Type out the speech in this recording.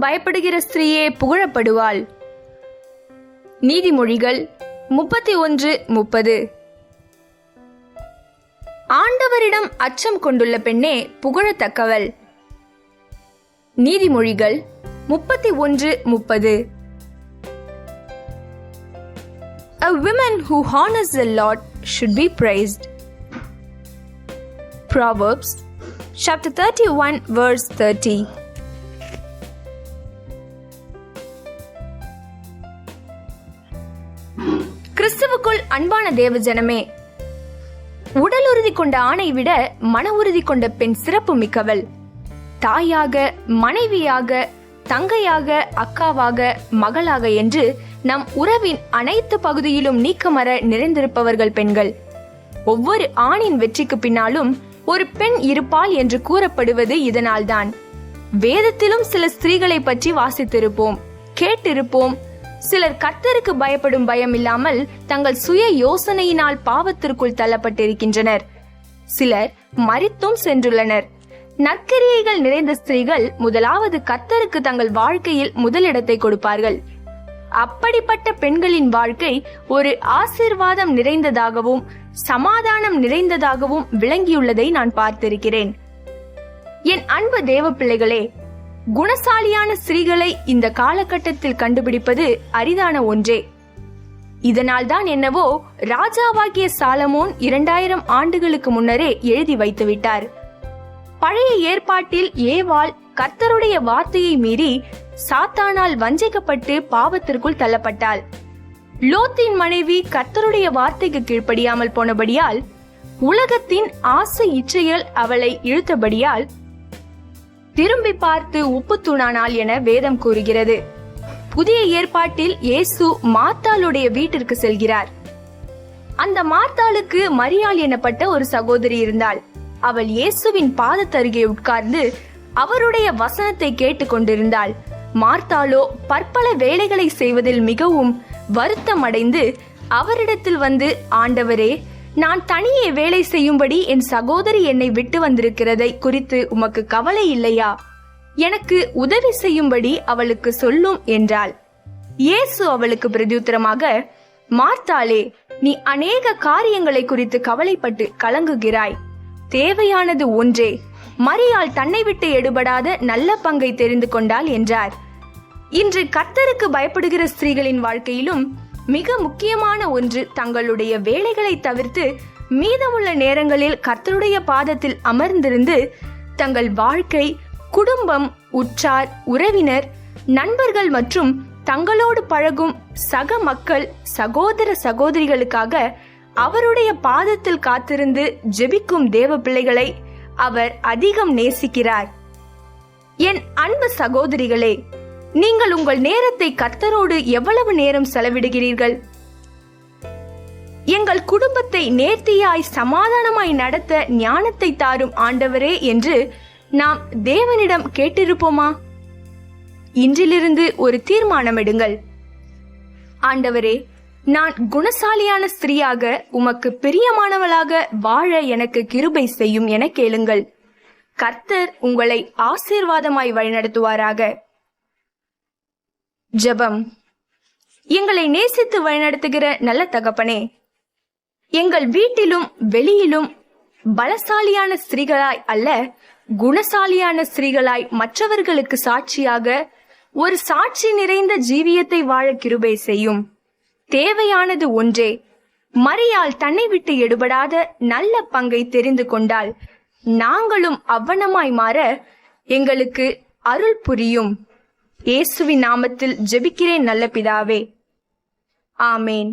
பயப்படுகிற ஸ்திரீயே புகழப்படுவாள். நீதிமொழிகள் 31:30. ஆண்டவரிடம் அச்சம் கொண்டுள்ள பெண்ணே புகழத்தக்கவள். நீதிமொழிகள் 31:30. A woman who honors the Lord should be praised. Proverbs chapter 31 verse 30. கிறிஸ்துவுக்குள் அன்பான தேவ ஜனமே, உடல் உறுதி கொண்ட ஆணை விட மன உறுதி கொண்ட பெண் சிறப்பு மிக்கவள். தாயாக, மனைவியாக, தங்கையாக, அக்காவாக, மகளாக என்று நம் உறவின் அனைத்து பகுதியிலும் நீக்கமற நிறைந்திருப்பவர்கள் பெண்கள். ஒவ்வொரு ஆணின் வெற்றிக்கு பின்னாலும் ஒரு பெண் இருப்பாள் என்று கூறப்படுவது இதனால்தான். வேதத்திலும் சில ஸ்திரீகளை பற்றி வாசித்திருப்போம், கேட்டிருப்போம். சிலர் கர்த்தருக்கு பயப்படும் பயம் இல்லாமல் தங்கள் சுய யோசனையினால் பாவத்திற்குள் தள்ளப்பட்டிருக்கின்றனர். சிலர் மரித்தும் சென்றுள்ளனர். நற்கிரியைகள் நிறைந்த ஸ்திரீகள் முதலாவது கர்த்தருக்கு தங்கள் வாழ்க்கையில் முதலிடத்தை கொடுப்பார்கள். அப்படிப்பட்ட பெண்களின் வாழ்க்கை ஒரு ஆசீர்வாதம் நிறைந்ததாகவும் சமாதானம் நிறைந்ததாகவும் விளங்கியுள்ளதை நான் பார்த்திருக்கிறேன். என் அன்பு தேவ பிள்ளைகளே, குணசாலியான ஸ்திரீகளை இந்த காலகட்டத்தில் கண்டுபிடிப்பது அரிதான ஒன்றே. இதனால்தான் என்னவோ ராஜாவாகிய சாலமோன் 2000 ஆண்டுகளுக்கு முன்னரே எழுதி வைத்து விட்டார். பழைய ஏற்பாட்டில் ஏவாள் கர்த்தருடைய வார்த்தையை மீறி சாத்தானால் வஞ்சிக்கப்பட்டு பாவத்திற்குள் தள்ளப்பட்டாள். லோத்தின் மனைவி கர்த்தருடைய வார்த்தைக்கு கீழ்ப்படியாமல் போனபடியால், உலகத்தின் ஆசை இச்சைகள் அவளை இழுத்தபடியால் திரும்பி பார்த்து உப்பு தூணானாள் என வேதம் கூறுகிறது. புதிய ஏற்பாட்டில் இயேசு மார்த்தாளுடைய வீட்டிற்கு செல்கிறார். அந்த மார்த்தாளுக்கு மரியாள் எனப்பட்ட ஒரு சகோதரி இருந்தாள். அவள் இயேசுவின் பாதத்தருகே உட்கார்ந்து அவருடைய வசனத்தை கேட்டுக் கொண்டிருந்தாள். மார்த்தாளோ பற்பல வேலைகளை செய்வதில் மிகவும் வருத்தம் அடைந்து அவரிடத்தில் வந்து, ஆண்டவரே, நான் தனியே வேலை செய்யும்படி என் சகோதரி என்னை விட்டு வந்திருக்கிறதை குறித்து உமக்கு கவலை இல்லையா? எனக்கு உதவி செய்யும்படி அவளுக்கு சொல்லும் என்றாள். இயேசு அவளுக்கு பிரதியுத்தரமாக, மார்த்தாளே, நீ அநேக காரியங்களை குறித்து கவலைப்பட்டு கலங்குகிறாய். தேவையானது ஒன்றே. மரியாள் தன்னை விட்டு எடுபடாத நல்ல பங்கை தெரிந்து கொண்டாள் என்றார். இன்று கர்த்தருக்கு பயப்படுகிற ஸ்திரீகளின் வாழ்க்கையிலும் மிக முக்கியமான ஒன்று, தங்களுடைய வேலைகளை தவிர்த்து மீதமுள்ள நேரங்களில் கர்த்தருடைய பாதத்தில் அமர்ந்திருந்து தங்கள் வாழ்க்கை, குடும்பம், உற்றார், உறவினர், நண்பர்கள் மற்றும் தங்களோடு பழகும் சக மக்கள், சகோதர சகோதரிகளுக்காக அவருடைய பாதத்தில் காத்திருந்து ஜெபிக்கும் தேவ பிள்ளைகளை அவர் அதிகம் நேசிக்கிறார். என் அன்பு சகோதரிகளே, நீங்கள் உங்கள் நேரத்தை கர்த்தரோடு எவ்வளவு நேரம் செலவிடுகிறீர்கள்? எங்கள் குடும்பத்தை நேர்த்தியாய் சமாதானமாய் நடத்த ஞானத்தை தாரும் ஆண்டவரே என்று நாம் தேவனிடம் கேட்டிருப்போமா? இன்றிலிருந்து ஒரு தீர்மானம் எடுங்கள். ஆண்டவரே, நான் குணசாலியான ஸ்திரீயாக உமக்கு பிரியமானவளாக வாழ எனக்கு கிருபை செய்யும் என கேளுங்கள். கர்த்தர் உங்களை ஆசீர்வாதமாய் வழிநடத்துவாராக. ஜெபம். எங்களை நேசித்து வழிநடத்துகிற நல்ல தகப்பனே, எங்கள் வீட்டிலும் வெளியிலும் பலசாலியான ஸ்திரீகளாய் அல்ல, குணசாலியான ஸ்திரீகளாய் மற்றவர்களுக்கு சாட்சியாக ஒரு சாட்சி நிறைந்த ஜீவியத்தை வாழ கிருபை செய்யும். தேவையானது ஒன்றே. மரியாள் தன்னை விட்டு எடுபடாத நல்ல பங்கை தெரிந்து கொண்டால் நாங்களும் அவ்வனமாய் மாற எங்களுக்கு அருள் புரியும். இயேசுவின் நாமத்தில் ஜெபிக்கிறேன் நல்ல பிதாவே. ஆமேன்.